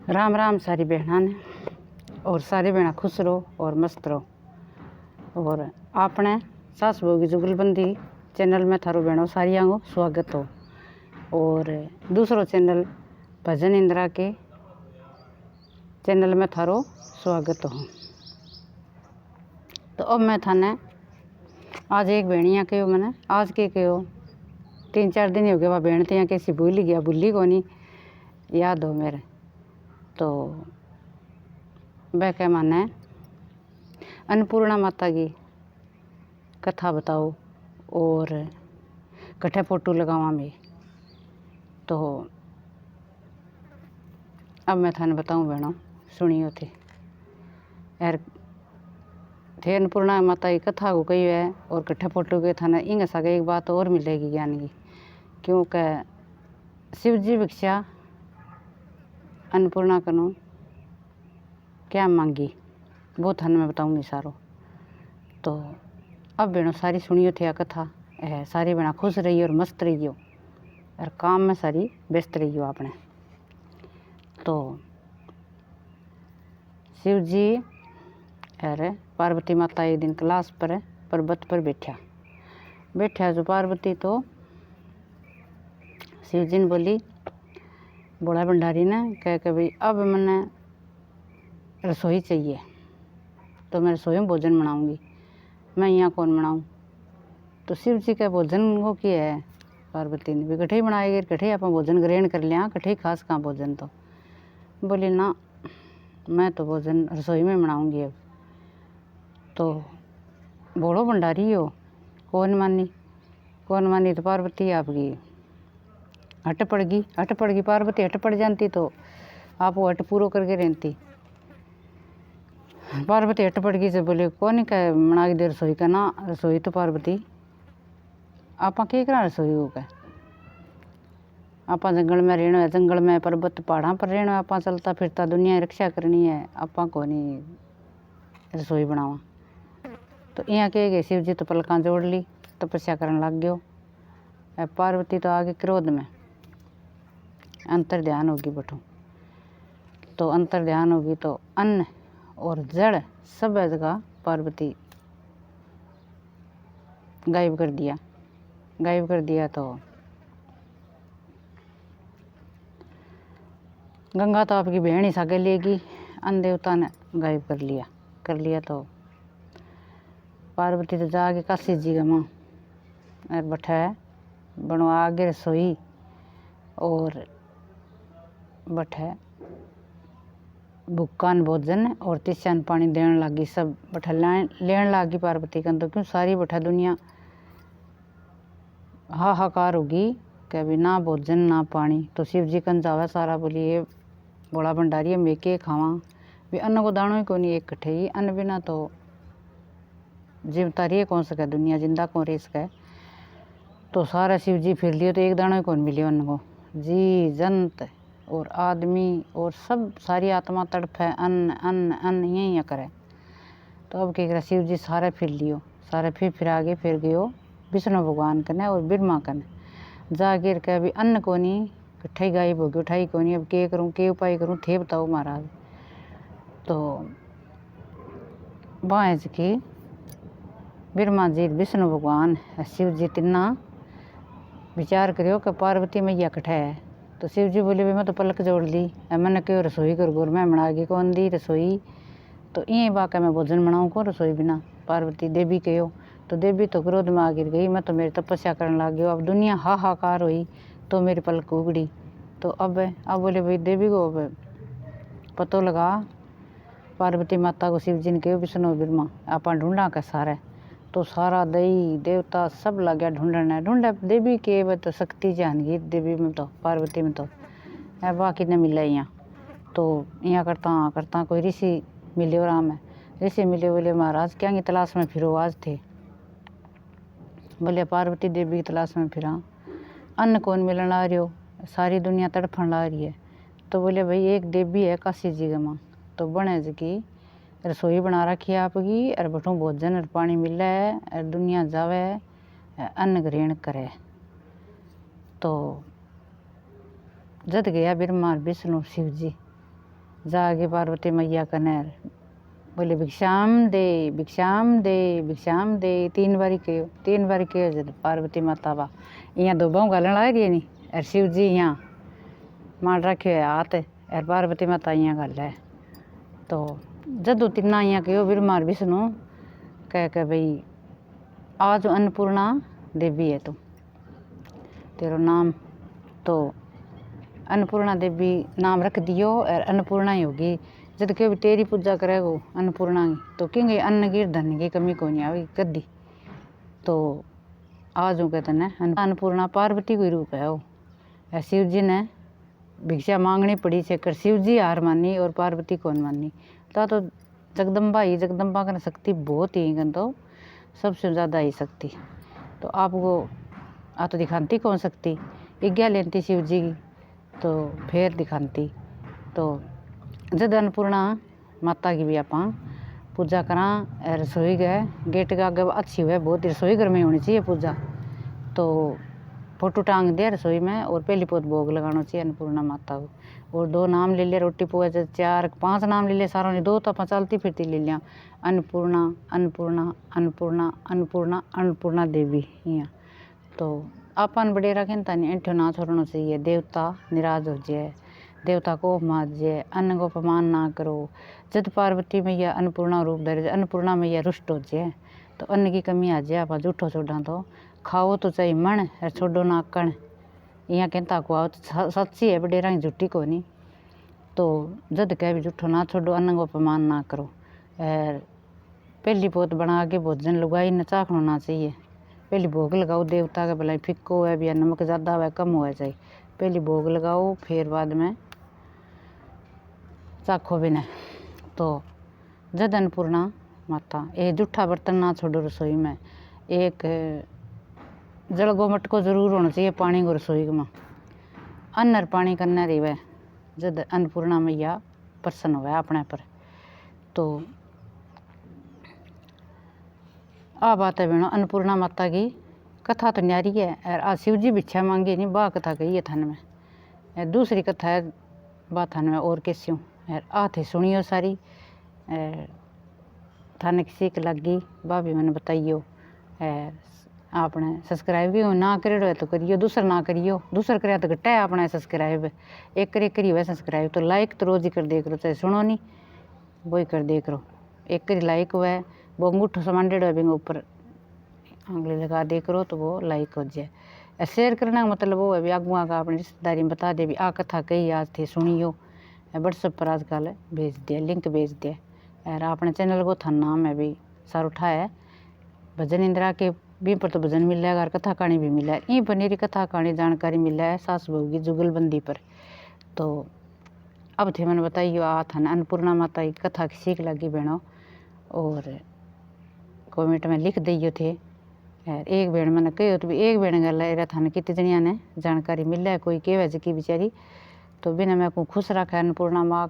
राम राम सारी बहना ने और सारी बहना खुश रहो और मस्त रहो। और आपने सास बहू की जुगलबंदी चैनल में थारो बहनों सारिया को स्वागत हो। और दूसरो चैनल भजन इंदिरा के चैनल में थारो स्वागत हो। तो अब मैं थाने आज एक बहनिया कहो मैंने आज के कहो 3-4 दिन हो गए वह बहन तिया कैसी भूल गया भूली को नहीं याद हो मेरे। तो वह क्या माने अन्नपूर्णा माता की कथा बताओ और कट्ठे फोटो लगावा में। तो अब मैं थाने बताऊं बहनों सुनियो थे यार थे अन्नपूर्णा माता की कथा को कही है और कट्ठे फोटो के थाने इंग सके एक बात और मिलेगी ज्ञान की क्योंकि शिव जी भिक्षा अन्नपूर्णा कनु क्या मांगी वो थाने में बताऊंगी सारो। तो अब बहनों सारी सुनियो थे कथा है सारी बहना खुश रही और मस्त रहियो और काम में सारी व्यस्त रहियो आपने। तो शिव जी अरे पार्वती माता एक दिन कैलाश पर पर्वत पर बैठा जो पार्वती तो शिव जी ने बोली बोला भंडारी ने कह भाई अब मैंने रसोई चाहिए तो मैं रसोई में भोजन बनाऊंगी मैं यहाँ कौन बनाऊँ। तो शिव जी का भोजन वो किया है पार्वती ने भी कठे ही बनाएगी कठे आप भोजन ग्रहण कर लिया कठे खास कहाँ भोजन। तो बोली ना मैं तो भोजन रसोई में बनाऊंगी अब। तो बोलो भंडारी हो कौन मानी तो पार्वती आपकी हट पड़ गई पार्वती हट पड़ जाती तो आप वो हट पूरा करके रहती। पार्वती हट पड़ गई जब बोले कौन कह बना के दे रसोई का ना रसोई तो पार्वती आप के करा रसोई हो क्या आप जंगल में रहना है जंगल में पर्वत पहाड़ा पर रहना है आप चलता फिरता दुनिया की रक्षा करनी है आप को नहीं रसोई बनावा। तो यहाँ कह गए शिव जी तो पलकां जोड़ ली तपस्या करने लग गयो। पार्वती तो आगे क्रोध में अंतर ध्यान होगी बठो। तो अंतर ध्यान होगी तो अन्न और जड़ सब जगह पार्वती गायब कर दिया। तो गंगा तो आपकी बहन ही सागे लेगी अन्न देवता ने गायब कर लिया। तो पार्वती तो जाके काशी जी का माँ और बैठा बनो आगे रसोई और बैठा भुक्कान भोजन और तिस्यान पानी देने लगी सब बैठा लेन लगी पार्वती का। तो क्यों सारी बैठा दुनिया हाहाकार होगी कि अभी ना भोजन ना पानी। तो शिव जी कन जावे सारा बोलिए बोला भंडारी मैं के खावा भी अन्न को दाणो ही को नहीं एक कट्ठे ही अन्न बिना तो जीवता रही कौन सके दुनिया जिंदा कौन रह सके। तो सारा शिव जी फिर लियो तो एक दाणो ही कौन मिले अन्न को जी जंत और आदमी और सब सारी आत्मा तड़फे अन्न अन्न अन्न यही करे। तो अब क्या करा शिव जी सारे फिर लियो सारे फिर आगे फिर गयो विष्णु भगवान कने और ब्रह्मा कने जागिर के अभी अन्न को नहीं कट्ठे गायब हो गयो उठाई को नहीं अब के करूँ के उपाय करूँ थे बताओ महाराज। तो बाँझ की ब्रह्मा जी विष्णु भगवान शिव जी तिन्ना विचार करियो कि पार्वती मैया कट्ठे है। तो शिव जी बोले मैं तो पलक जोड़ ली मैंने क्यों रसोई कर गोर मैं बना गई कौन दी रसोई। तो ये बाका मैं भोजन बनाऊँ को रसोई बिना पार्वती देवी कहो। तो देवी तो क्रोध में आ गिर गई मैं तो मेरी तपस्या करने लग गयो अब दुनिया हाहाकार हुई तो मेरी पलक उगड़ी। तो अब बोले भाई देवी को अब पतो लगा पार्वती माता को शिव जी ने कहो विष्णु ब्रह्मा आप ढूंढा का सारे। तो सारा दई देवता सब लग गया ढूंढे देवी के तो शक्ति जानगी देवी में तो पार्वती में तो बाकी न मिला यहाँ। तो यहाँ करता कोई ऋषि मिले राम में ऋषि मिले बोले महाराज क्या की तलाश में फिरो आज थे। बोले पार्वती देवी की तलाश में फिरा अन्न कौन मिलन आ रही हो सारी दुनिया तड़फन ला रही है। तो बोले भाई एक देवी है काशी जी का माँ तो बने की रसोई बना रखी है आपकी और बठू भोजन और पानी मिले है और दुनिया जावे अन्न ग्रहण करे। तो जद गया ब्रह्मा विष्णु शिव जी जागे पार्वती मैया कने बोले भिक्षाम दे भिक्षाम दे भिक्षाम दे 3 बारी कहो जब पार्वती माता बा यहाँ दो बाहू गालन लग रही है नी और शिव जी यहाँ मान रखे है हाथ और पार्वती माता यहाँ गल है। तो जदों तिना यहाँ कहो ब्रह्मा विष्णु कह के भाई आज अन्नपूर्णा देवी है तू तेरा नाम, तो अन्नपूर्णा देवी नाम रख दियो और अन्नपूर्णा ही होगी। जब कभी तेरी पूजा करेगो अन्नपूर्णा की तो कहेंगे अन्न की धन की कमी को नहीं आवेगी कदी। तो आज हूँ कहते हैं अन्नपूर्णा पार्वती को रूप है वो। शिव जी ने भिक्षा मांगनी पड़ी से कर शिव जी हार मानी और पार्वती कौन मानी। तो जगदम्बा ही जगदम्बा का शक्ति बहुत ही गन तो सबसे ज़्यादा ही शक्ति। तो आपको आ तो दिखाती कौन शक्ति इज्ञा लेती शिव जी की तो फिर दिखाती। तो जद अन्नपूर्णा माता की भी आप पूजा करा रसोई गए गेट के आगे अच्छी हुए बहुत रसोई घर में होनी चाहिए पूजा। तो फोटो टांग दिया रसोई में और पहली पोत भोग लगाना चाहिए अन्नपूर्णा माता को। और 2 नाम ले लिया रोटी पोए 4 5 नाम ले लिया सारों ने 2 तो आप चलती फिरती ले लिया अन्नपूर्णा अन्नपूर्णा अन्नपूर्णा अन्नपूर्णा अन्नपूर्णा देवी यहाँ। तो अपन बड़े रखें तनी एंठो ना छोड़ना चाहिए देवता निराज हो जाए देवता को मार जाए अन्न को अपमान ना करो। जब पार्वती मैया अन्नपूर्णा रूप धरे अन्नपूर्णा मैया रुष्ट हो जाए तो अन्न की कमी आ जाए आप जूठो छोड़ा तो खाओ तो चाहिए मन और छोड़ो ना कण यहाँ कहता को आओ तो सच्ची है बडेरा की झूठी को नहीं। तो जद कह भी जूठो ना छोड़ो अन्न को अपमान ना करो और पहली पोत बना के भोजन लगाई न चाखना ना चाहिए। पहली भोग लगाओ देवता के भलाई फिक्को है या नमक ज़्यादा हुआ कम हुआ चाहिए पहली भोग लगाओ फिर बाद में चाखो भी न। तो जद अन्नपूर्णा माता ये जूठा बर्तन ना छोड़ो रसोई में। एक जल गो मटको जरूर होना चाहिए पानी को रसोई में अन्न और पानी करना रही जद अन्नपूर्णा मैया प्रसन्न हुआ अपने पर। तो आ बात है बहनों अन्नपूर्णा माता की कथा तो न्यारी है और आज शिव जी भिक्षा मांगी नहीं बा कथा कही है थान में। दूसरी कथा है बा थान में और कैसी और आ थे सुनियो सारी थाने किसी के लगी बा भी मैंने बताइयो। आपने सब्सक्राइब भी ना करेड़ो है तो करियो दूसरा ना करियो दूसरा करे तो घटा है अपना सब्सक्राइब एक करी हुआ सब्सक्राइब तो लाइक तो रोज ही कर देख रो चाहे सुनो नहीं वही कर देख रो एक करी लाइक हुआ है वो अंगूठो समांडेड़ो है बिंग ऊपर आंगली लगा दे करो तो वो लाइक हो जाए। शेयर करने का मतलब वो है भी अगुआ का अपनी रिश्तेदारी में बता दे भी आ कथा कही आज थे सुनियो व्हाट्सएप पर आजकल भेज दिया लिंक भेज दिया। और अपने चैनल को था नाम है भी सार उठा है भजन इंदिरा के भी पर तो भजन मिल है और कथा कहानी भी मिला है यहीं पर मेरी कथा कहानी जानकारी मिला है सास बहू की जुगलबंदी पर। तो अब थे मैंने बताइयो आ था अन्नपूर्णा माता की कथा की सीख लगी बहनों और कमेंट में लिख दियो थे। एक बहन मैंने कहो तो भी एक बहन गल है थाने कितनी जनिया ने जानकारी मिला है कोई कहे की बेचारी तो बिना मैं को खुश रखा अन्नपूर्णा माँ